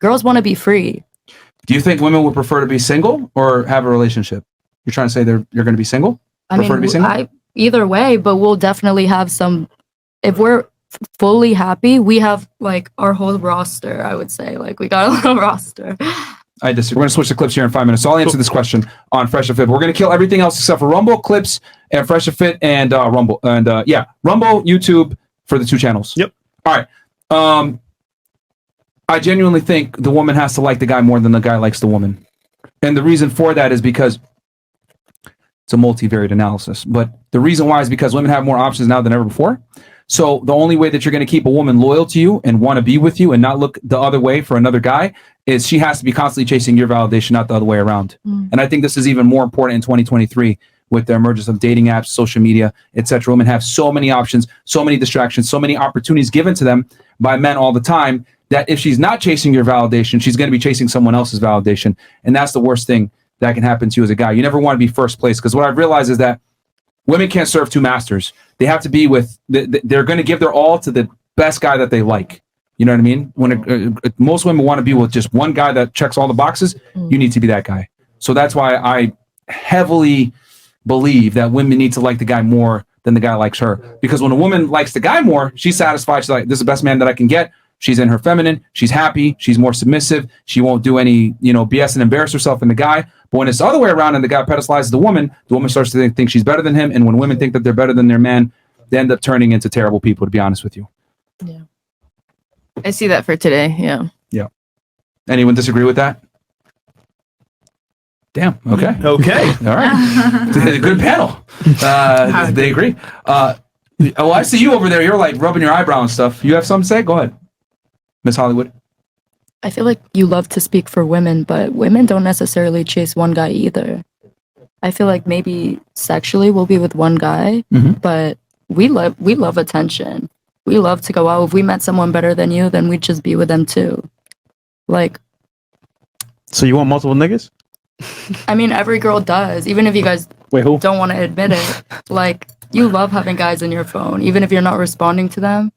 girls want to be free. Do you think women would prefer to be single or have a relationship? You're trying to say you're going to be single? To be single? Either way, but we'll definitely have some. If we're fully happy, we have like our whole roster. I would say like we got a little roster. I disagree. We're going to switch the clips here in 5 minutes. So I'll answer this question on Fresh and Fit. We're going to kill everything else except for Rumble, clips, and Fresh and Fit, and Rumble. And Rumble, YouTube for the 2 channels. Yep. All right. I genuinely think the woman has to like the guy more than the guy likes the woman. And the reason for that is because it's a multivariate analysis. But the reason why is because women have more options now than ever before. So the only way that you're going to keep a woman loyal to you and want to be with you and not look the other way for another guy is she has to be constantly chasing your validation, not the other way around. And I think this is even more important in 2023 with the emergence of dating apps, social media, etc. Women have so many options, so many distractions, so many opportunities given to them by men all the time that if she's not chasing your validation, she's going to be chasing someone else's validation. And that's the worst thing that can happen to you as a guy. You never want to be first place, because what I've realized is that women can't serve 2 masters. They have to be with, they're going to give their all to the best guy that they like. You know what I mean? When most women want to be with just one guy that checks all the boxes, you need to be that guy. So that's why I heavily believe that women need to like the guy more than the guy likes her. Because when a woman likes the guy more, she's satisfied. She's like, this is the best man that I can get. She's in her feminine. She's happy. She's more submissive. She won't do any, BS and embarrass herself in the guy. But when it's the other way around and the guy pedestalizes the woman starts to think she's better than him. And when women think that they're better than their man, they end up turning into terrible people, to be honest with you. Yeah. I see that for today. Yeah. Yeah. Anyone disagree with that? Damn. Okay. Okay. All right. Good panel. They agree. I see you over there. You're like rubbing your eyebrow and stuff. You have something to say? Go ahead, Miss Hollywood. I feel like you love to speak for women, but women don't necessarily chase one guy either. I feel like maybe sexually we'll be with one guy, but we love attention. We love to go out. If we met someone better than you, then we'd just be with them too. Like, so you want multiple niggas? I mean, every girl does, even if you guys don't want to admit it. Like, you love having guys in your phone, even if you're not responding to them.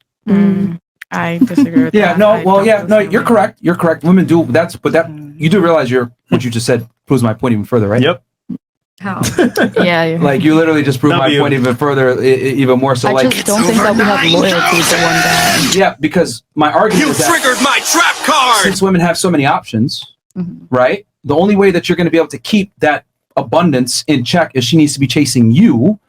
I disagree with that. No, you're correct. You're correct. Women do you do realize what you just said proves my point even further, right? Yep. How? Yeah. Like, you literally just proved my point even further, even more so. I just don't think that we have loyalty to one guy. Yeah, because my argument is that triggered my trap card. Since women have so many options, right? The only way that you're going to be able to keep that abundance in check is she needs to be chasing you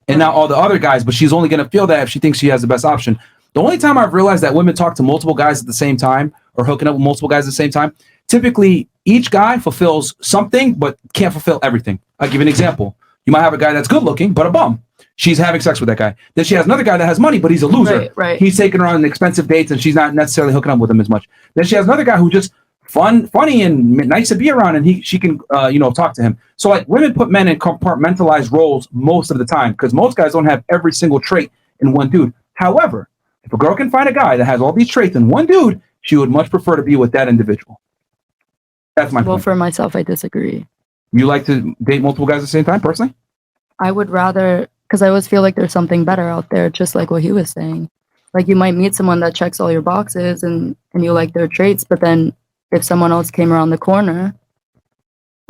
and not all the other guys, but she's only going to feel that if she thinks she has the best option. The only time I've realized that women talk to multiple guys at the same time or hooking up with multiple guys at the same time, typically each guy fulfills something but can't fulfill everything. I'll give you an example. You might have a guy that's good looking but a bum. She's having sex with that guy. Then she has another guy that has money but he's a loser. Right. He's taking her on expensive dates and she's not necessarily hooking up with him as much. Then she has another guy who's just funny and nice to be around, and she can talk to him. So like, women put men in compartmentalized roles most of the time because most guys don't have every single trait in one dude. However, if a girl can find a guy that has all these traits in one dude, she would much prefer to be with that individual. That's my point. Well, for myself, I disagree. You like to date multiple guys at the same time, personally? I would rather, because I always feel like there's something better out there, just like what he was saying. Like, you might meet someone that checks all your boxes and you like their traits, but then if someone else came around the corner.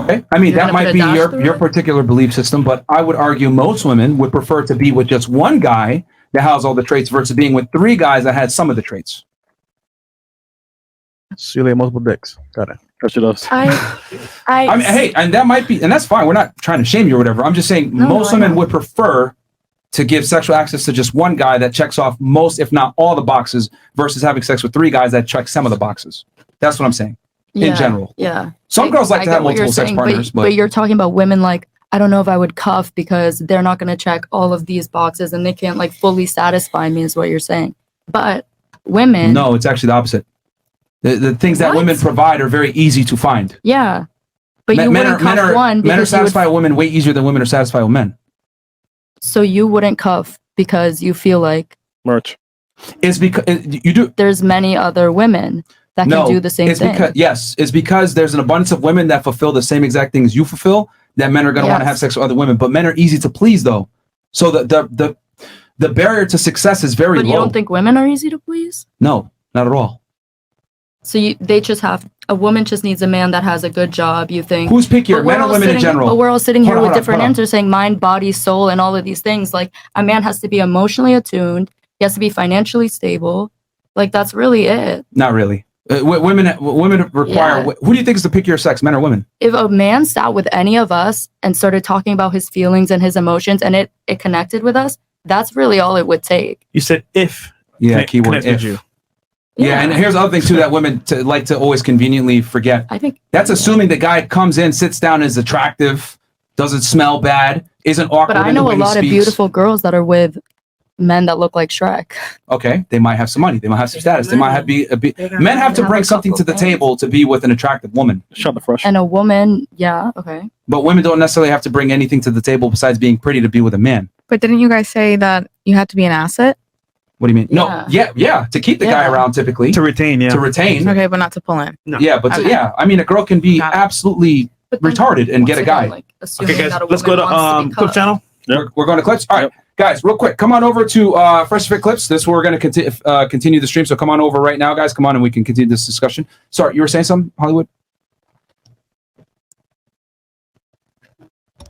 Okay. I mean, that might be your particular belief system, but I would argue most women would prefer to be with just one guy that has all the traits versus being with 3 guys that had some of the traits. So you like multiple dicks. Got it. That's what I mean, hey, and that might be, and that's fine. We're not trying to shame you or whatever. I'm just saying most women would prefer to give sexual access to just one guy that checks off most, if not all the boxes, versus having sex with 3 guys that check some of the boxes. That's what I'm saying. In general. Yeah. Some girls like to have multiple sex partners, but you're talking about women like, I don't know if I would cuff because they're not going to check all of these boxes and they can't like fully satisfy me is what you're saying. But women. No, it's actually the opposite. The things that women provide are very easy to find. Yeah. But you wouldn't cuff one because men are satisfied with women way easier than women are satisfied with men. So you wouldn't cuff because you feel like merch. It's because you do. There's many other women that can do the same thing. It's because there's an abundance of women that fulfill the same exact things you fulfill that men are going to want to have sex with other women. But men are easy to please, though. So the barrier to success is very low. But you don't think women are easy to please? No, not at all. So they just have a woman just needs a man that has a good job. You think who's pickier, men or women in general? But we're all sitting here with different answers, saying mind, body, soul, and all of these things. Like a man has to be emotionally attuned. He has to be financially stable. Like that's really it. Not really. Women require. Yeah. Who do you think is the pickier sex, men or women? If a man sat with any of us and started talking about his feelings and his emotions, and it connected with us, that's really all it would take. You said if. Yeah, keyword if. You. Yeah, and here's the other thing too that women like to always conveniently forget. I think that's assuming the guy comes in, sits down, is attractive, doesn't smell bad, isn't awkward. But I know a lot of beautiful girls that are with men that look like Shrek. Okay, they might have some money, they might have some status, they might have men have to bring something to the table to be with an attractive woman. Shut the fresh. And a woman, yeah, okay. But women don't necessarily have to bring anything to the table besides being pretty to be with a man. But didn't you guys say that you had to be an asset? What do you mean? No, yeah, to keep the guy around typically. To retain, yeah. To retain. Okay, but not to pull in. No. Yeah, but I mean, a girl can be absolutely retarded and get a guy. Like, okay, guys, let's go to clip channel. Yep. We're going to clips. All right, guys, real quick, come on over to Fresh Fit Clips. This is where we're going to continue the stream. So come on over right now, guys. Come on, and we can continue this discussion. Sorry, you were saying something, Hollywood?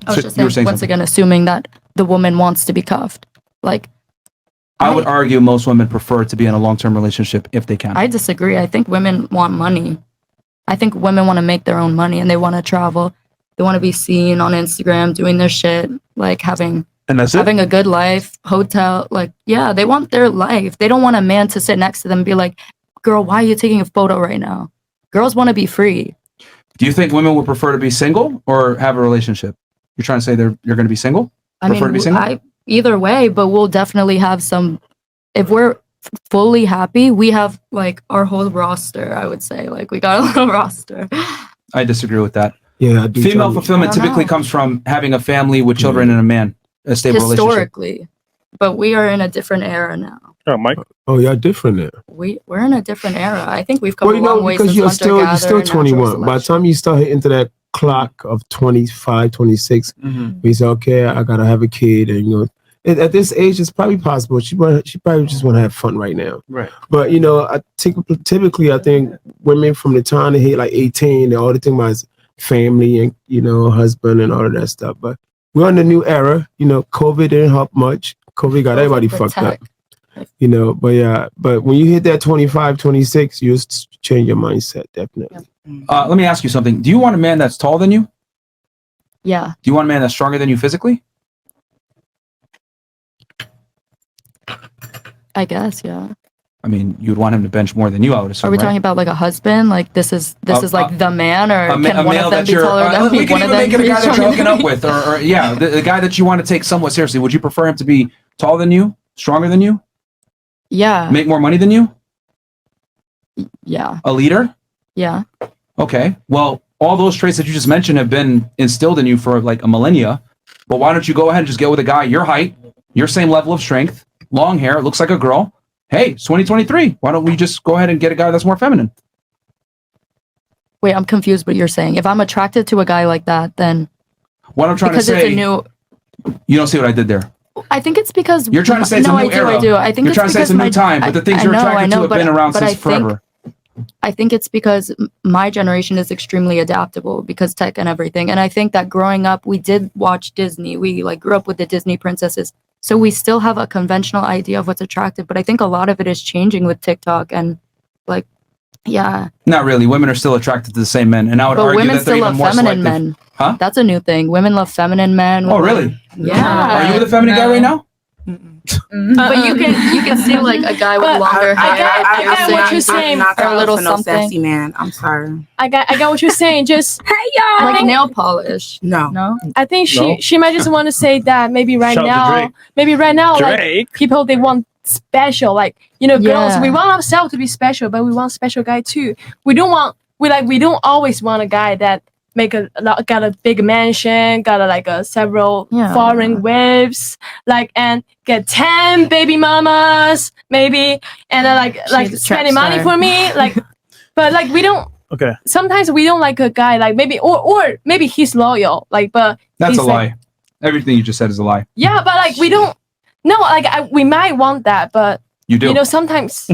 I was just saying, once again, assuming that the woman wants to be cuffed. Like, I would argue most women prefer to be in a long-term relationship if they can. I disagree. I think women want money. I think women want to make their own money and they want to travel. They want to be seen on Instagram doing their shit, like having a good life, hotel. Like, yeah, they want their life. They don't want a man to sit next to them and be like, girl, why are you taking a photo right now? Girls want to be free. Do you think women would prefer to be single or have a relationship? You're trying to say you're going to be single? I mean, either way, but we'll definitely have some. If we're fully happy, we have like our whole roster. I would say, like, we got a little roster. I disagree with that. Yeah, female fulfillment typically comes from having a family with children and a man, a stable relationship. Historically, but we are in a different era now. Oh, Mike. Oh, yeah, different now. We're in a different era. I think we've come a long way because since you're still 21. By the time you start hitting to that clock of 25, 26, we say, okay, I gotta have a kid, and you know, at this age, it's probably possible. She probably just want to have fun right now. Right. But you know, typically, I think women from the time they hit like 18, they all they think about is family and husband and all of that stuff. But we're in the new era. You know, COVID didn't help much. COVID got everybody fucked up. You know, but when you hit that 25, 26, you change your mindset definitely. Let me ask you something. Do you want a man that's taller than you? Yeah. Do you want a man that's stronger than you physically? I guess, yeah. I mean, you'd want him to bench more than you, I would assume. Are we talking about like a husband? Like this is like the man, or can one of them be taller than me? We can even make it a guy that you're hooking up with, or yeah, the guy that you want to take somewhat seriously. Would you prefer him to be taller than you, stronger than you? Yeah. Make more money than you? Yeah. A leader? Yeah. Okay. Well, all those traits that you just mentioned have been instilled in you for like a millennia. But why don't you go ahead and just get with a guy your height, your same level of strength, long hair, looks like a girl. Hey, it's 2023. Why don't we just go ahead and get a guy that's more feminine? Wait, I'm confused what you're saying. If I'm attracted to a guy like that, then what I'm trying to say, it's a new. You don't see what I did there. I think it's because you're trying to say it's a new era. I do. I think you're trying to say it's a new time, but the things you're attracted to have been around since forever. I think it's because my generation is extremely adaptable because tech and everything. And I think that growing up, we did watch Disney. We like grew up with the Disney princesses. So we still have a conventional idea of what's attractive. But I think a lot of it is changing with TikTok and like, yeah. Not really. Women are still attracted to the same men. And I would argue women that they're still even love more feminine selective. men. Huh? That's a new thing. Women love feminine men. Oh, really? Yeah. Are you with a feminine guy right now? But you can see like a guy with longer hair. I got what you're saying. Or a little something. Sassy man. I'm sorry. I got what you're saying. Just hey y'all. Like nail polish. No. I think she might just want to say that maybe right now, like people they want special, like girls, we want ourselves to be special, but we want special guy too. We don't always want a guy that got a big mansion, got several foreign wives, and get 10 baby mamas maybe, and then spending money for me, but we don't. Okay. Sometimes we don't like a guy maybe or maybe he's loyal, but that's a lie. Everything you just said is a lie. Yeah, but we don't. No, we might want that, but you do. Sometimes.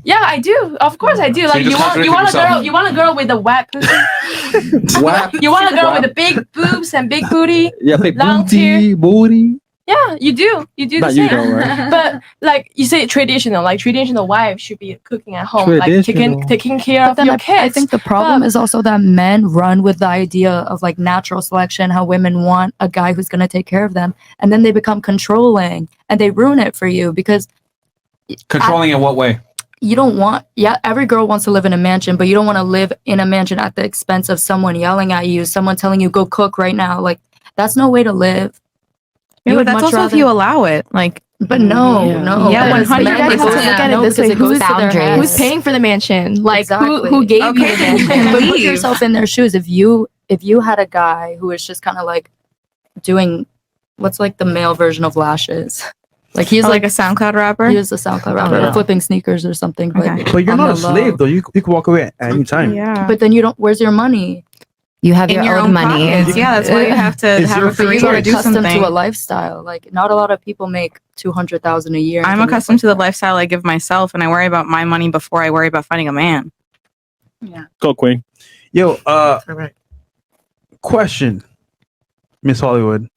Yeah, I do. Of course, I do. So Like you just you want a contradicted girl. You want a girl with a wet pussy. Wap. You want a girl Wap. with a big boobs and big booty. Yeah, like Long booty. Yeah, you do. You do Not the you same. though, right? But like you say, traditional. Like traditional wife should be cooking at home, like Traditional. taking care But of then your I kids. think the problem But- is also that men run with the idea of like natural selection, how women want a guy who's going to take care of them, and then they become controlling and they ruin it for you because Controlling in what way? you don't want, yeah, every girl wants to live in a mansion, but you don't want to live in a mansion at the expense of someone yelling at you, someone telling you go cook right now. Like that's no way to live. Yeah, You but would that's much also if rather- you allow it. Like, But no, Yeah. no. Yeah, because 100%. men You guys have to goes- look at it no, this way. because it goes to their Boundaries. head. Who's paying for the mansion? Like Exactly. who gave you Okay, the then you mansion? can But put leave. yourself in their shoes. If you had a guy who is just kind of like doing what's like the male version of lashes, like he's like like a SoundCloud rapper. he was a SoundCloud rapper, Yeah. or flipping sneakers or something. But Okay. But you're on not a the low. slave though. You can walk away at any time. Yeah. But then you don't. Where's your money? You have In your, own money. pockets. Yeah, that's why you have to It's have your a free career You're to do accustomed something. to a lifestyle. Like not a lot of people make 200,000 a year. I'm accustomed to the lifestyle I give myself, and I worry about my money before I worry about finding a man. Go Queen. Yo, question, Miss Hollywood.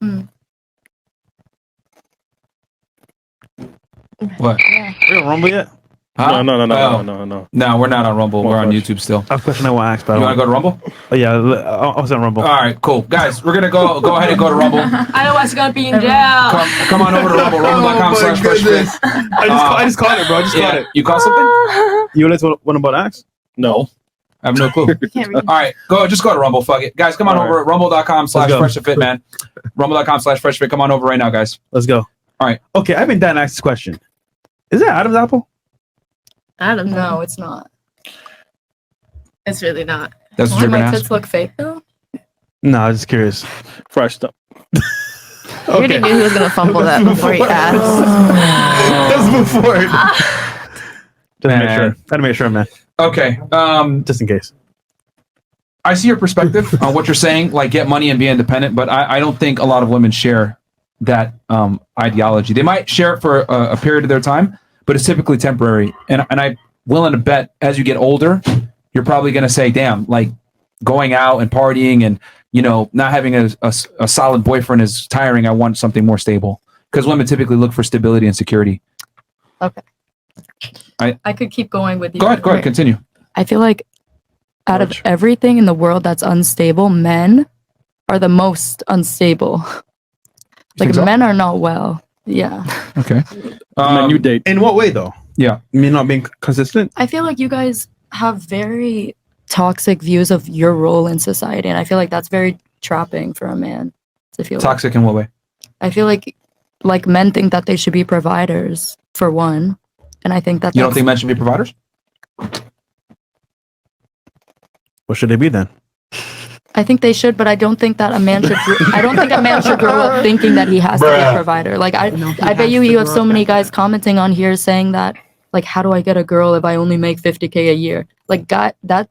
What? We don't rumble yet? Huh? No. No, we're not on Rumble. We're on YouTube still. That's a question I want to ask. But You want to go to Rumble? Oh yeah, I was on Rumble. All right, cool. Guys, we're going to go ahead and go to Rumble. I know what's gonna be in jail. Come on over to Rumble. Rumble.com/freshfit. I just caught it, bro. I just caught it. You caught something? You realize what about ask? No. I have no clue. All right, just go to Rumble. Fuck it. Guys, come on over at rumble.com/freshfit, man. Rumble.com/freshfit. Come on over right now, guys. Let's go. All right. Okay, I've been dying to ask this question. Is that Adam's apple? I don't know. No, it's not. It's really not. That's what Do you're going my to tits ask? look fake though? No, I was just curious. Fresh stuff. You already knew he was gonna fumble that before he asked. That's before. Just to make Man. sure. Gotta make sure, man. Okay. Just in case. I see your perspective on what you're saying, like get money and be independent, but I don't think a lot of women share that ideology. They might share it for a period of their time, but it's typically temporary. And I'm willing to bet as you get older, you're probably going to say, damn, like going out and partying and, not having a solid boyfriend is tiring. I want something more stable. Because women typically look for stability and security. Okay. I could keep going with you. Go ahead, continue. I feel like out of everything in the world that's unstable, men are the most unstable. Like think so? men are not well. Yeah. Okay. Man, you date. In what way though? Yeah. Me not being consistent? I feel like you guys have very toxic views of your role in society, and I feel like that's very trapping for a man to feel Toxic in what way? I feel like men think that they should be providers for one, and I think that You don't think men should be providers? What should they be then? I think they should, but I don't think that a man should. I don't think a man should grow up thinking that he has to be a provider. Like I bet you have so many guys commenting on here saying that, like, how do I get a girl if I only make $50K a year? Like, God, that's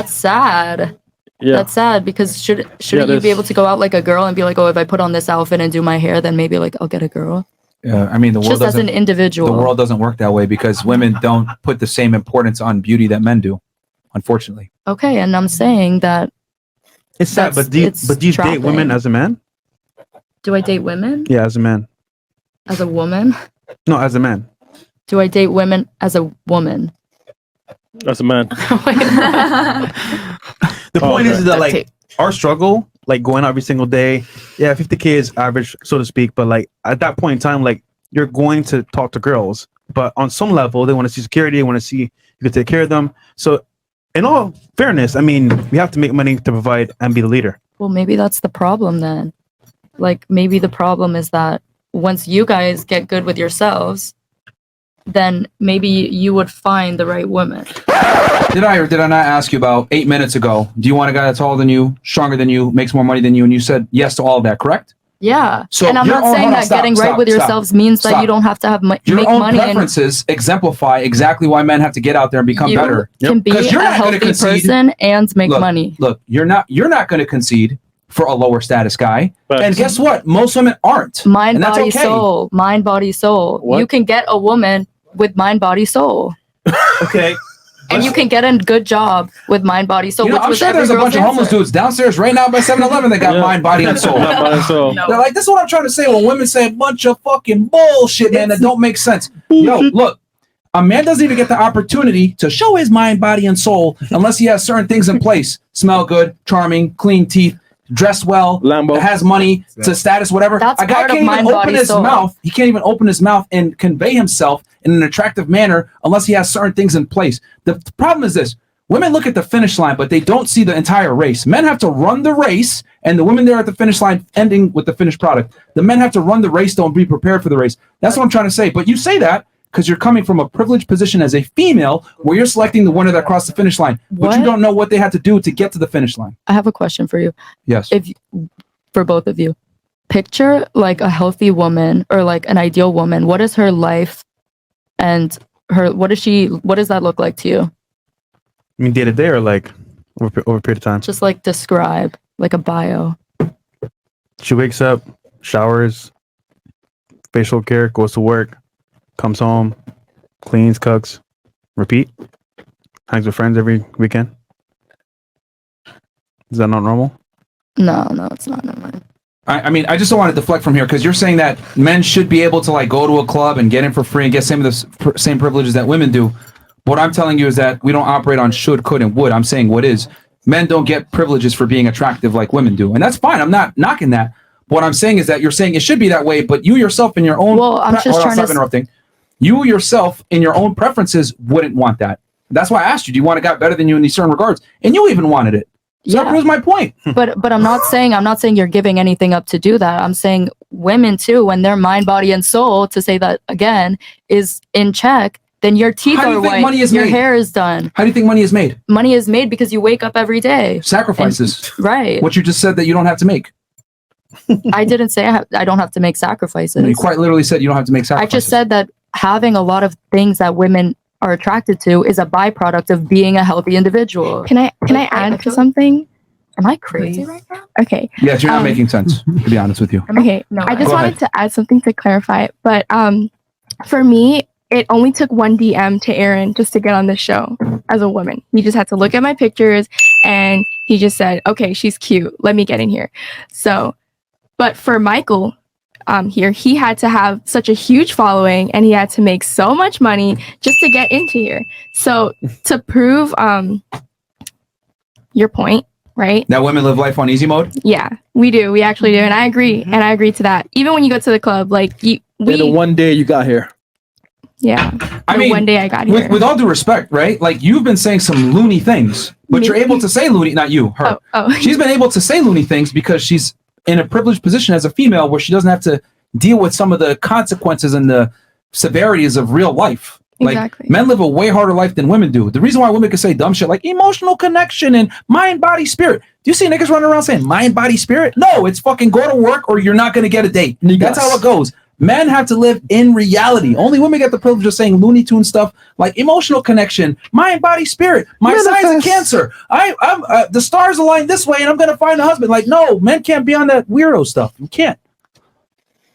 sad. Yeah. That's sad because shouldn't you there's- be able to go out like a girl and be like, oh, if I put on this outfit and do my hair, then maybe like I'll get a girl. Yeah, I mean the world Just as an doesn't. individual. The world doesn't work that way because women don't put the same importance on beauty that men do, unfortunately. Okay, and I'm saying that. It's sad, but do you date trapping. women as a man? Do I date women Yeah, as a man. as a woman? No, as a man. Do I date women as a woman? That's a man. The point is that like tape. our struggle, like going out every single day, yeah, 50K is average, so to speak. But like at that point in time, like you're going to talk to girls, but on some level, they want to see security, they want to see you can take care of them. So, in all fairness, I mean, we have to make money to provide and be the leader. Well, maybe that's the problem then. Like maybe the problem is that once you guys get good with yourselves, then maybe you would find the right woman. Did I or did I not ask you about 8 minutes ago? Do you want a guy that's taller than you, stronger than you, makes more money than you? And you said yes to all of that, correct? Yeah. So and I'm your not own- saying hold on, that stop, getting stop, right with stop, yourselves means that stop. you don't have to have Your make own money and preferences exemplify exactly why men have to get out there and become you better. can be 'Cause a you're not gonna healthy concede. person and make Look, money. Look, you're not going to concede for a lower status guy. And guess what? Most women aren't. Mind, and that's body, okay. soul. Mind, body, soul. What? You can get a woman with mind, body, soul. Okay. And you can get a good job with mind, body, soul. You know, which I'm was sure every there's a girl's bunch of homeless answer. dudes downstairs right now by 7-Eleven that got mind, body, and soul. Mind, body, and soul. They're like, this is what I'm trying to say when women say a bunch of fucking bullshit, man, that don't make sense. Yo, look, a man doesn't even get the opportunity to show his mind, body, and soul unless he has certain things in place. Smell good, charming, clean teeth, dressed well, Lambo. has money, to status, whatever. That's a guy part of can't even mind, open body, his soul. mouth. He can't even open his mouth and convey himself in an attractive manner unless he has certain things in place. The problem is this. Women look at the finish line, but they don't see the entire race. Men have to run the race, and the women there at the finish line ending with the finished product. The men have to run the race, though, and be prepared for the race. That's what I'm trying to say. But you say that because you're coming from a privileged position as a female where you're selecting the winner that crossed the finish line. But you What? don't know what they had to do to get to the finish line. I have a question for you. Yes. For both of you, picture like a healthy woman or like an ideal woman. What is her life and what does that look like to you? I mean, day to day or like over a period of time? Just like describe like a bio. She wakes up, showers, facial care, goes to work, comes home, cleans, cooks, repeat, hangs with friends every weekend. Is that not normal? No, it's not. Never mind. I mean, I just don't want to deflect from here because you're saying that men should be able to like go to a club and get in for free and get some of the same privileges that women do. What I'm telling you is that we don't operate on should, could, and would. I'm saying what is. Men don't get privileges for being attractive like women do. And that's fine. I'm not knocking that. What I'm saying is that you're saying it should be that way, but you yourself in your own... Well, I'm just trying to... interrupting. You yourself in your own preferences wouldn't want that. That's why I asked you, do you want a guy better than you in these certain regards? And you even wanted it. So that proves my point. But I'm not saying you're giving anything up to do that. I'm saying women too, when their mind, body, and soul, to say that again, is in check, then your teeth How do you are think white, money is your made? hair is done. How do you think money is made? Money is made because you wake up every day. Sacrifices. Right. What you just said that you don't have to make. I didn't say I don't have to make sacrifices. No, you quite literally said you don't have to make sacrifices. I just said that having a lot of things that women are attracted to is a byproduct of being a healthy individual. Can I add to something? Am I crazy right now? Okay. Yes, you're not making sense, to be honest with you. Okay. No, I just Go wanted ahead. to add something to clarify, but for me, it only took one DM to Aaron just to get on this show as a woman. He just had to look at my pictures and he just said, okay, she's cute. Let me get in here. So, but for Michael here, he had to have such a huge following and he had to make so much money just to get into here. So to prove your point, right? That women live life on easy mode? Yeah, we do. We actually do. And I agree. And I agree to that. Even when you go to the club, like The one day you got here. Yeah. I mean, one day I got here. With all due respect, right? Like, you've been saying some loony things, but you're able to say loony, not you, her. Oh. She's been able to say loony things because she's in a privileged position as a female where she doesn't have to deal with some of the consequences and the severities of real life. Like, Exactly. men live a way harder life than women do. The reason why women can say dumb shit like emotional connection and mind, body, spirit. Do you see niggas running around saying mind, body, spirit? No, it's fucking go to work or you're not going to get a date. That's how it goes. Men have to live in reality. Only women get the privilege of saying Looney Tune stuff like emotional connection, mind, body, spirit. My sign's in Cancer. I'm the stars align this way, and I'm gonna find a husband. Like, no, men can't be on that weirdo stuff. You can't.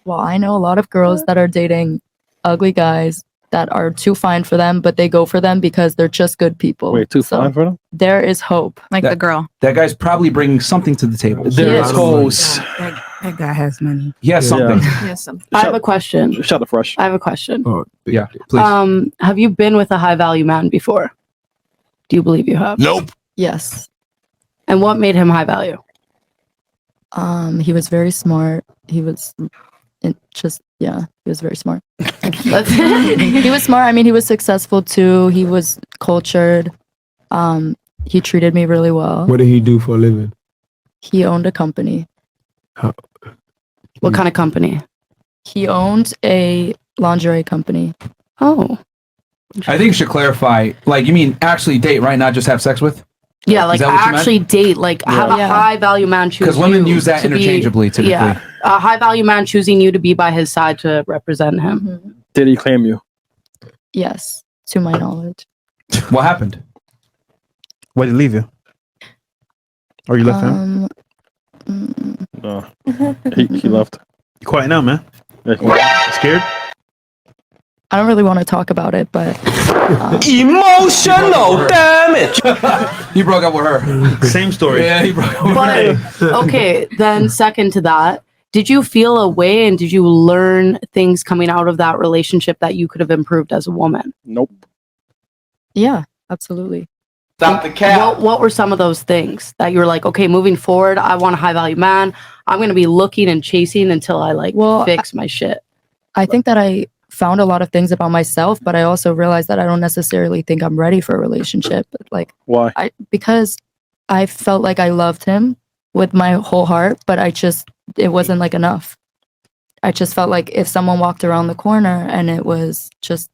Well, I know a lot of girls that are dating ugly guys that are too fine for them, but they go for them because they're just good people. Wait, too fine for them? There is hope. Like the girl. That guy's probably bringing something to the table. There is hoes. That guy has money. He has something. I have a question. Shut the fresh. I have a question. Oh, Yeah, please. Have you been with a high value man before? Do you believe you have? Nope. Yes. And what made him high value? He was very smart. He was he was very smart. He was smart. I mean, he was successful too. He was cultured. He treated me really well. What did he do for a living? He owned a company. What kind of company? He owned a lingerie company. Oh. I think you should clarify. Like, you mean actually date, right? Not just have sex with? Yeah, Is like that what you meant? actually date, like have a high value man choose. Because women you use that to be- interchangeably, typically. Yeah, a high value man choosing you to be by his side to represent him. Mm-hmm. Did he claim you? Yes, to my knowledge. What happened? Why did he leave you? Or you left him? No. He left. You quiet now, man. Yeah. Scared? I don't really want to talk about it, but emotional damage. He broke up with her. Same story. Yeah, he broke up with her. But okay, then second to that, did you feel a way and did you learn things coming out of that relationship that you could have improved as a woman? Nope. yeah, absolutely. Stop the cap. What were some of those things that you were like, okay, moving forward, I want a high value man. I'm going to be looking and chasing until I fix my shit. I think that I found a lot of things about myself, but I also realized that I don't necessarily think I'm ready for a relationship. Like, why? Because I felt like I loved him with my whole heart, but it wasn't like enough. I just felt like if someone walked around the corner and it was just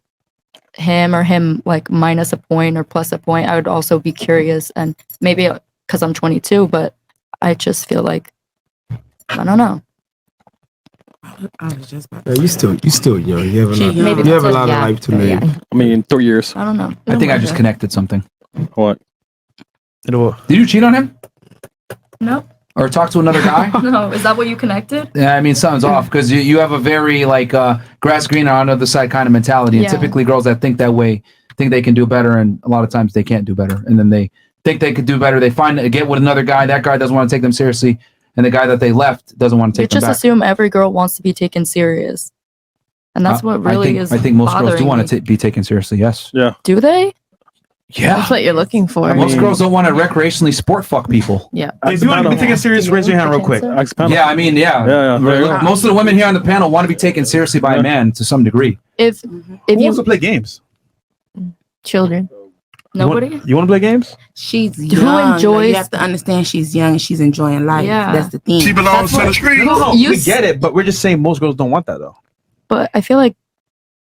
him like minus a point or plus a point, I would also be curious, and maybe because I'm 22, but I just feel like, I don't know. I was just about You still young. You have a lot. young. You have a lot of life to live. I mean, 3 years. I don't know. I think I just connected something. What? Did you cheat on him? No. Or talk to another guy? No, is that what you connected? Yeah, I mean, something's off because you have a very like grass greener on the other side kind of mentality. And Yeah. typically girls that think that way think they can do better, and a lot of times they can't do better. And then they think they could do better. They get with another guy. That guy doesn't want to take them seriously, and the guy that they left doesn't want to You take them just back. assume every girl wants to be taken serious, and that's what really I think most girls do want to be taken seriously. Yes. Yeah. Do they? Yeah. That's what you're looking for. Most girls don't want to recreationally sport fuck people. Yeah. If you want to be taken serious, raise your hand real quick. Yeah, I mean, yeah. Most of the women here on the panel want to be taken seriously by a man to some degree. If Who you wants to play games? Children. Nobody. You want to play games? She's Who young. enjoys- You have to understand she's young and she's enjoying life. Yeah. That's the thing. She belongs to the street. No, You we s- get it, but we're just saying most girls don't want that though. But I feel like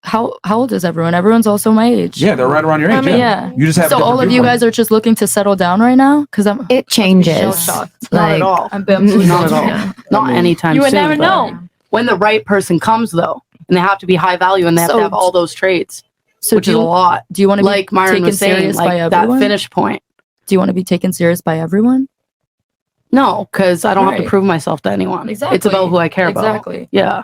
how old is everyone? Everyone's also my age. Yeah, they're right around your age. I mean, yeah. You just have. So all of you guys are just looking to settle down right now? Because I'm It changes. shell-shocked. Not at all. I'm bamboozled. Not at all. Not anytime You soon. would never but know. When the right person comes, though, and they have to be high value and they have So- to have all those traits, So which do is a you, lot. do you want to Like be Myron taken was saying, serious by like that everyone? finish point. Do you want to be taken serious by everyone? No, because I don't have to Right. prove myself to anyone. Exactly. It's about who I care about. Exactly. Yeah.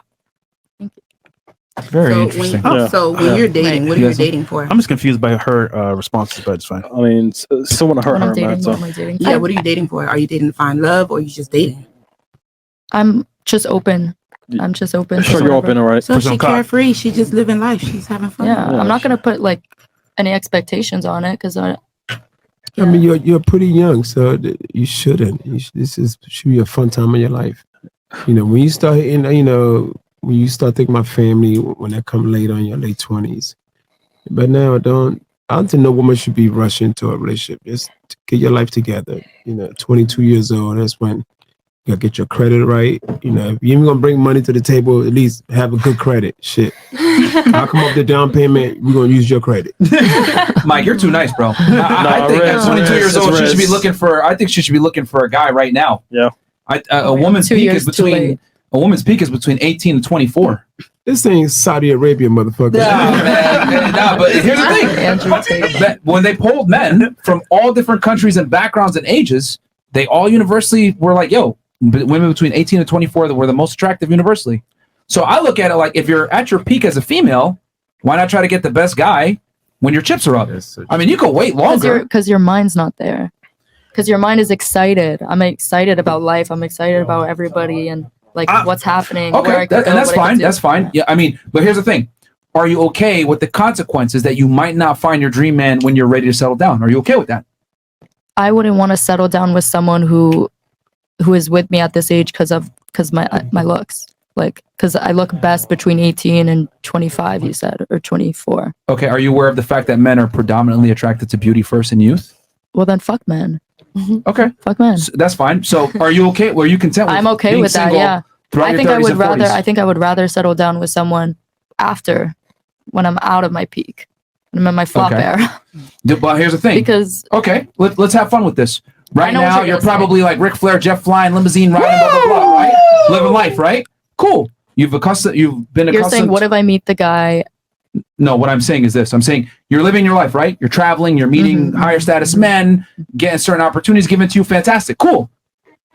Very So interesting. when you're dating, what are you Yes. dating for? I'm just confused by her responses, but it's fine. I mean, still want to hurt When her, I'm dating, man. what So am I dating? Yeah, what are you dating for? Are you dating to find love or are you just dating? I'm just open. I'm just open. to sure you're whatever. open, all right? So For some she cock. carefree. She just living life. She's having fun. Yeah, Yeah, I'm not gonna put like any expectations on it because I mean, you're pretty young, so you shouldn't. Should be a fun time of your life. You know, when you start hitting, when you start thinking about family, when that come later in your late 20s. But now, I don't think no woman should be rushing to a relationship. Just get your life together. 22 years old, that's when you gotta get your credit right. If you're even gonna bring money to the table, at least have a good credit. Shit. I'll come up with the down payment. We're gonna use your credit. Mike, you're too nice, bro. I think at 22 years old, she should be looking for. I think she should be looking for a guy right now. Yeah. A woman's 2 peak years is too between late. a woman's peak is between 18 and 24. This ain't Saudi Arabia, motherfucker. Nah, but here's the thing. Andrew Tate. That when they polled men from all different countries and backgrounds and ages, they all universally were like, "Yo, women between 18 and 24 that were the most attractive universally." So I look at it like, if you're at your peak as a female, why not try to get the best guy when your chips are up? I mean, you can wait longer. Because your mind's not there. Because your mind is excited. I'm excited about life. I'm excited about everybody and like what's happening. where I Okay, could go, and that's what I could fine. do. That's fine. Yeah, I mean, but here's the thing: are you okay with the consequences that you might not find your dream man when you're ready to settle down? Are you okay with that? I wouldn't want to settle down with someone who is with me at this age because my looks. Like, because I look best between 18 and 25, you said, or 24. Okay, are you aware of the fact that men are predominantly attracted to beauty first in youth? Well, then fuck men. Okay, Fuck men. that's fine. So, are you okay? Were you content? With I'm okay being with that. single Yeah. throughout I your think 30s and 40s? I think I would rather settle down with someone after, when I'm out of my peak, when I'm in my flop Okay. era. But here's the thing. Because okay, let's have fun with this. Right know what now, you're you're gonna say. probably like Ric Flair, Jeff flying, limousine riding, blah blah blah, right? Living life, right? Cool. You've been you're accustomed. saying, what if I meet the guy? No, what I'm saying is this. I'm saying you're living your life, right? You're traveling, you're meeting Mm-hmm. higher status men, getting certain opportunities given to you. Fantastic. Cool.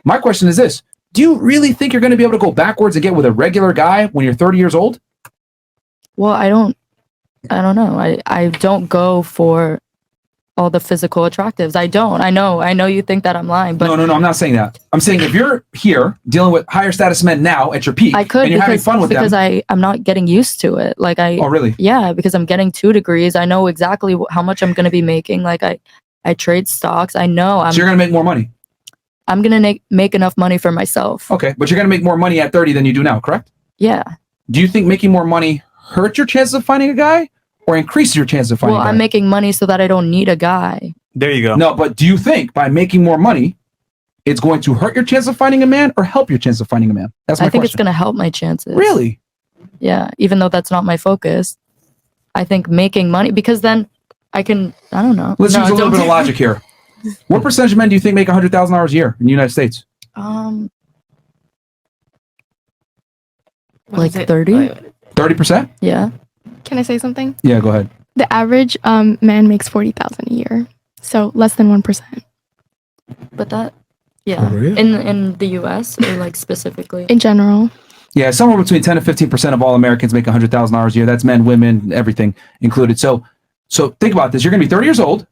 My question is this. Do you really think you're going to be able to go backwards and get with a regular guy when you're 30 years old? Well, I don't I don't know. I don't go for all the physical attractives. I don't. I know you think that I'm lying, but no, I'm not saying that. I'm saying if you're here dealing with higher status men now at your peak, I could and you're having fun with because them. I'm not getting used to it. Like Oh, really? Yeah, because I'm getting 2 degrees. I know exactly how much I'm going to be making. Like I trade stocks. I know So you're going to make more money. I'm going to make enough money for myself. Okay, but you're going to make more money at 30 than you do now, correct? Yeah. Do you think making more money hurt your chances of finding a guy or increase your chances of finding a guy? I'm making money so that I don't need a guy. There you go. No, but do you think by making more money, it's going to hurt your chance of finding a man or help your chance of finding a man? That's my I think it's question. going to help my chances. Really? Yeah, even though that's not my focus. I think making money, because then I can, I don't know. Let's use a little bit of logic here. What percentage of men do you think make $100,000 a year in the United States? Like 30? 30%? Yeah. Can I say something? Yeah, go ahead. The average man makes 40,000 a year, so less than 1%. But that, yeah, Oh, really? in the U.S. or like specifically in general. Yeah, somewhere between 10 to 15% of all Americans make $100,000 a year. That's men, women, everything included. So think about this. You're going to be 30 years old,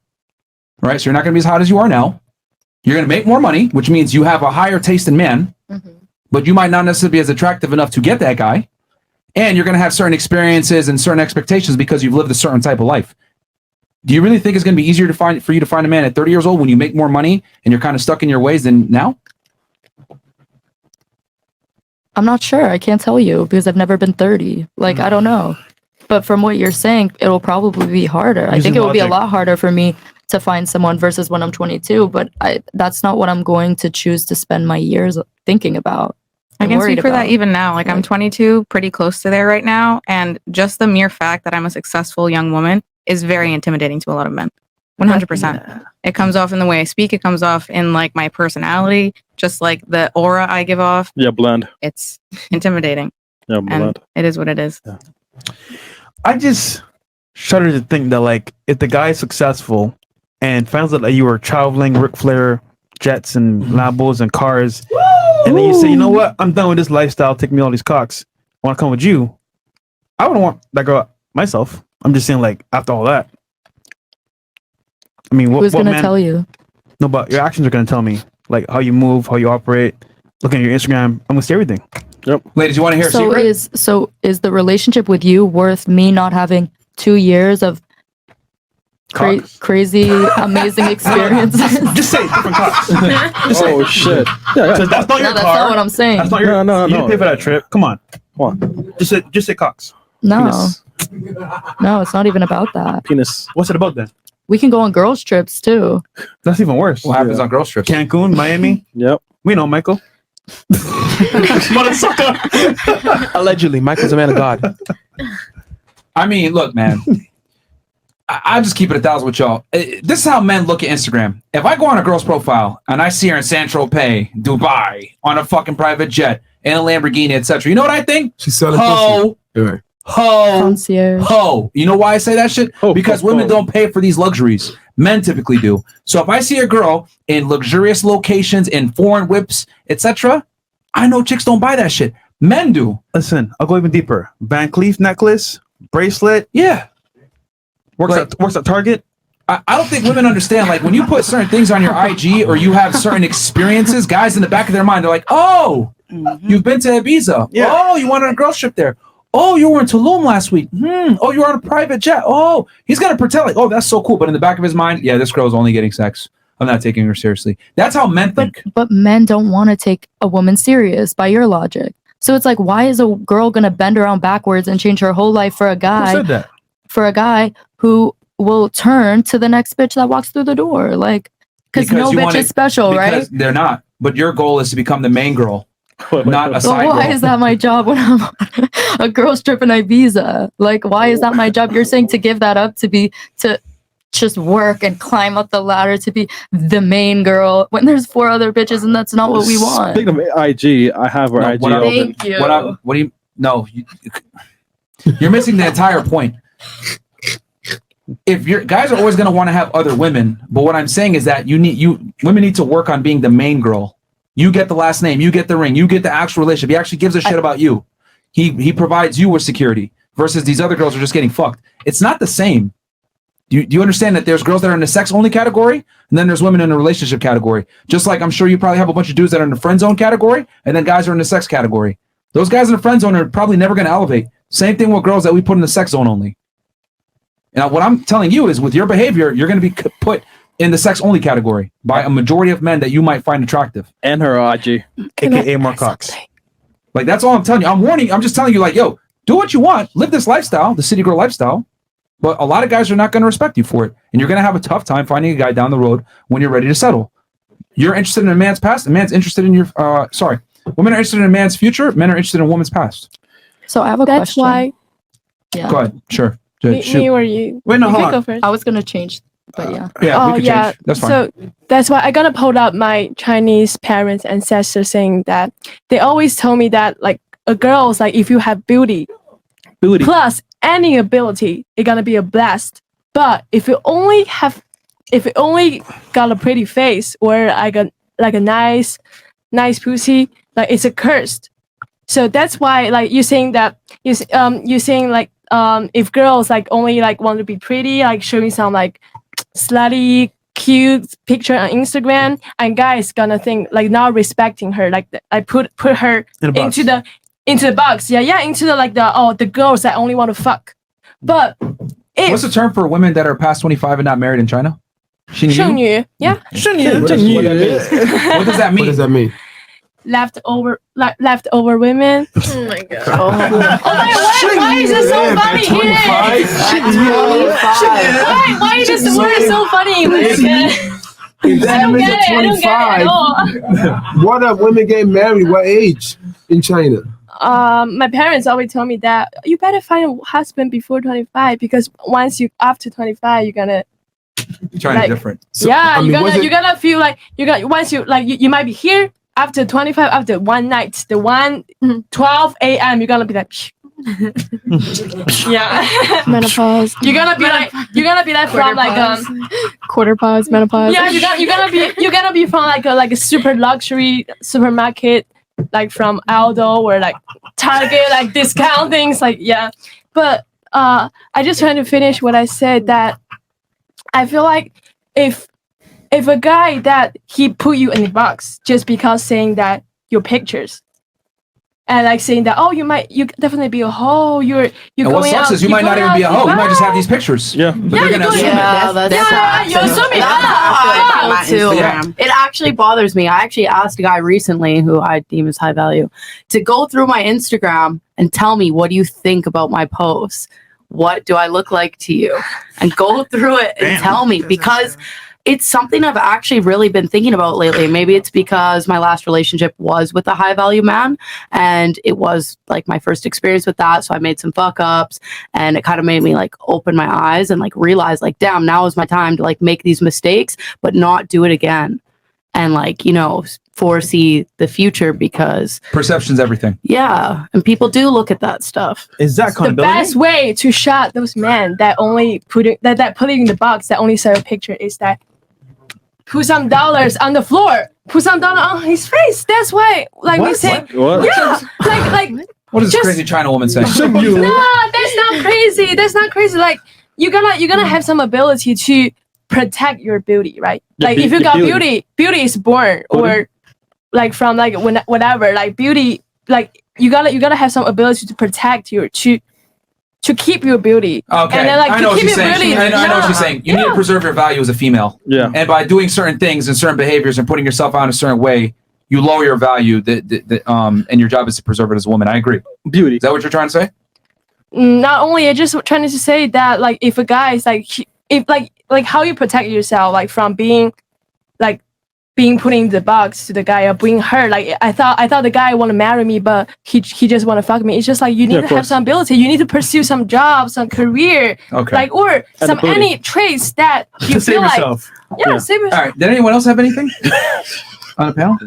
right? So you're not going to be as hot as you are now. You're going to make more money, which means you have a higher taste in men, but you might not necessarily be as attractive enough to get that guy. And you're going to have certain experiences and certain expectations because you've lived a certain type of life. Do you really think it's going to be easier for you to find a man at 30 years old when you make more money and you're kind of stuck in your ways than now? I'm not sure. I can't tell you because I've never been 30. Like, I don't know. But from what you're saying, it'll probably be harder. I think it will be a lot harder for me to find someone versus when I'm 22. But that's not what I'm going to choose to spend my years thinking about. I can speak for that even now. Like I'm 22, pretty close to there right now. And just the mere fact that I'm a successful young woman is very intimidating to a lot of men. 100%. It comes off in the way I speak. It comes off in like my personality, just like the aura I give off. Yeah, bland. It's intimidating. Yeah, and bland. it is what it is. Yeah. I just shudder to think that like if the guy is successful and finds out that you were traveling Ric Flair jets and Lambos and cars, and then you say, you know what, I'm done with this lifestyle. Take me all these cocks. I want to come with you. I wouldn't want that girl myself. I'm just saying, like after all that. I mean, who's going to tell you? No, but your actions are going to tell me, like how you move, how you operate. Looking at your Instagram, I'm going to see everything. Yep. Ladies, you want to hear a secret? Is the relationship with you worth me not having 2 years of crazy, amazing experiences? Just say different cocks. Just say. Oh shit! Yeah, Because that's not your that's car. not what I'm saying. That's not your. No. You didn't pay for that trip. Come on. Come on. Just say cocks. No. Penis. No, it's not even about that. Penis. What's it about then? We can go on girls' trips too. That's even worse. What happens on girls' trips? Cancun, Miami. Yep. We know Michael. Allegedly, Michael's a man of God. I mean, look, man. I'll just keep it 1,000 with y'all. This is how men look at Instagram. If I go on a girl's profile and I see her in Saint-Tropez, Dubai, on a fucking private jet, in a Lamborghini, etc., you know what I think? She's selling Ho, pussy. Right. ho, Concierge. ho. You know why I say that shit? Because women don't pay for these luxuries. Men typically do. So if I see a girl in luxurious locations, in foreign whips, etc., I know chicks don't buy that shit. Men do. Listen, I'll go even deeper. Van Cleef necklace, bracelet. Yeah. Works at Target. I don't think women understand, like, when you put certain things on your IG or you have certain experiences, guys in the back of their mind are like, oh, you've been to Ibiza. Yeah. Oh, you went on a girls trip there. Oh, you were in Tulum last week. Oh, you were on a private jet. Oh, he's going to pretend like, oh, that's so cool. But in the back of his mind, yeah, this girl's only getting sex. I'm not taking her seriously. That's how men think. But men don't want to take a woman serious by your logic. So it's like, why is a girl going to bend around backwards and change her whole life for a guy? Who said that? For a guy who will turn to the next bitch that walks through the door. Like, because no you bitch wanna- is special, because right? they're not. But your goal is to become the main girl, not a But side why girl. is that my job when I'm on a girl's trip in Ibiza? Like, why is that my job? You're saying to give that up, to just work and climb up the ladder to be the main girl when there's 4 other bitches and that's not what we want. Speaking of IG, I have our IG open. Thank you. What do you? No, you're missing the entire point. If your guys are always going to want to have other women, but what I'm saying is that women need to work on being the main girl. You get the last name, you get the ring, you get the actual relationship. He actually gives a shit about you. He provides you with security. versus these other girls are just getting fucked. It's not the same. Do you understand that there's girls that are in the sex only category, and then there's women in the relationship category? Just like I'm sure you probably have a bunch of dudes that are in the friend zone category, and then guys are in the sex category. Those guys in the friend zone are probably never going to elevate. Same thing with girls that we put in the sex zone only. Now, what I'm telling you is with your behavior, you're going to be put in the sex only category by a majority of men that you might find attractive. And her IG. AKA Mark Cox. Like, that's all I'm telling you. I'm warning. I'm just telling you, like, yo, do what you want. Live this lifestyle, the city girl lifestyle. But a lot of guys are not going to respect you for it. And you're going to have a tough time finding a guy down the road when you're ready to settle. You're interested in a man's past. A man's interested in your, women are interested in a man's future. Men are interested in a woman's past. So I have a That's question. why. Yeah. Go ahead. Sure. Me or you? Wait, no, You hold can on. go first. I was going to change, but yeah. Yeah, we could change. That's fine. So that's why I gotta pull up my Chinese parents' ancestors saying that they always told me that like a girl's like if you have beauty plus any ability, it's gonna be a blast. But if you only got a pretty face or like a nice pussy, like it's a cursed. So that's why like you're saying that you're saying like if girls like only like want to be pretty, like showing some like slutty cute picture on Instagram, and guys gonna think like not respecting her, like I put her into the box, into the girls that only want to fuck. But what's the term for women that are past 25 and not married in China? 剩女, yeah. What does that mean? What does that mean? Leftover women. Oh my god. Oh my god, why is this so funny here? Why is this word so funny? I don't get it. I don't get it at all. What are women getting married? What age in China? My parents always told me that you better find a husband before 25 because once you after 25 you're gonna China's like, different. So, yeah, I mean, you're gonna feel like once you like you might be here after 25 after one night the 12 a.m. you're gonna be like yeah Menopause. you're gonna be like from like Quarter pause. Menopause. yeah you're gonna be from like a super luxury supermarket like from Aldo or like Target, like discount things, like yeah. But I just trying to finish what I said, that I feel like if a guy that he put you in the box just because saying that your pictures and like saying that you definitely be a hoe, you're And going what sucks out, is you might not even be a hoe. You might just have these pictures. Yeah. But they're gonna assume it. you're assuming I feel too. Yeah. It actually bothers me. I actually asked a guy recently who I deem as high value to go through my Instagram and tell me, what do you think about my posts? What do I look like to you? And go through it and tell me, because it's something I've actually really been thinking about lately. Maybe it's because my last relationship was with a high value man and it was like my first experience with that. So I made some fuck ups and it kind of made me like open my eyes and like realize like, damn, now is my time to like make these mistakes, but not do it again. And like, foresee the future, because perception's everything. Yeah. And people do look at that stuff. Is that the best way to shut those men that only put it in the box that only sell a picture is that put some dollars on the floor, put some dollar on his face. That's why, like we say, What? yeah, like What is this crazy China woman saying? no, that's not crazy. That's not crazy. Like you're gonna have some ability to protect your beauty, right? Like if you got beauty is born or like from like whatever. Like beauty, like you gotta have some ability to protect your to keep your beauty. Okay, and then, like, I know to what keep she's it saying. really, I know what she's saying. You need to preserve your value as a female. Yeah. And by doing certain things and certain behaviors and putting yourself out in a certain way, you lower your value. And your job is to preserve it as a woman. I agree. Beauty. Is that what you're trying to say? Not only, I just trying to say that like if a guy is like if like how you protect yourself like from being put in the box to the guy or bring her, like I thought the guy want to marry me but he just want to fuck me. It's just like you need to have some ability, you need to pursue some job, some career, like or some any traits that you feel like save yourself. All right, did anyone else have anything on the panel?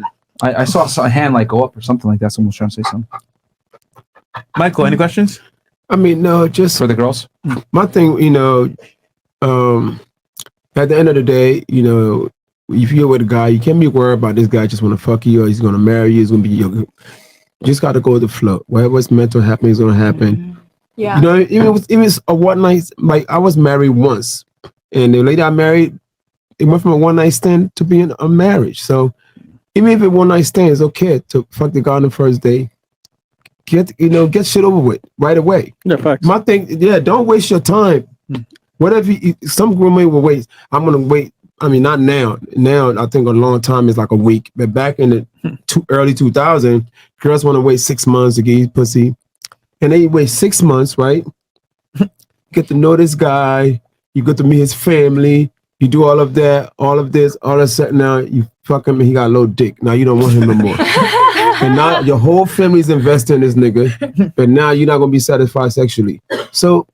I saw a hand like go up or something like that. Someone was trying to say something. Michael, any questions? I mean, no, just for the girls. My thing, at the end of the day, if you're with a guy, you can't be worried about this guy just want to fuck you or he's going to marry you. He's going to be your. You just got to go with the flow. Whatever's meant to happen is going to happen. Yeah. You know, it was a one night. Like I was married once, and the lady I married, it went from a one night stand to being a marriage. So even if it one night stand, it's okay to fuck the guy on the first day. Get shit over with right away. Yeah, facts. My thing, don't waste your time. Whatever some women will wait. I'm gonna wait. I mean, not now. Now I think a long time is like a week. But back in the early 2000s, girls want to wait 6 months to get you pussy. And then you wait 6 months, right? Get to know this guy. You get to meet his family. You do all of that, all of this, all of a sudden now you fuck him and he got a little dick. Now you don't want him no more. And now your whole family's investing in this nigga. But now you're not gonna be satisfied sexually. So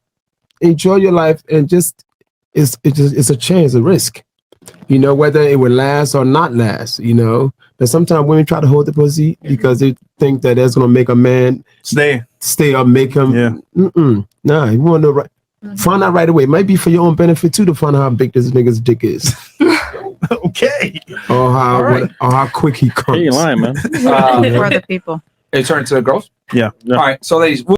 enjoy your life and it's a chance, a risk. You know, whether it would last or not last, you know. But sometimes women try to hold the pussy because they think that that's gonna make a man stay or make him. Yeah. Nah, you want to find out right away. It might be for your own benefit too to find out how big this nigga's dick is. Okay. Or how quick he comes. Hey, you lying, man. For other people. It turned to girls. Yeah. All right, so ladies.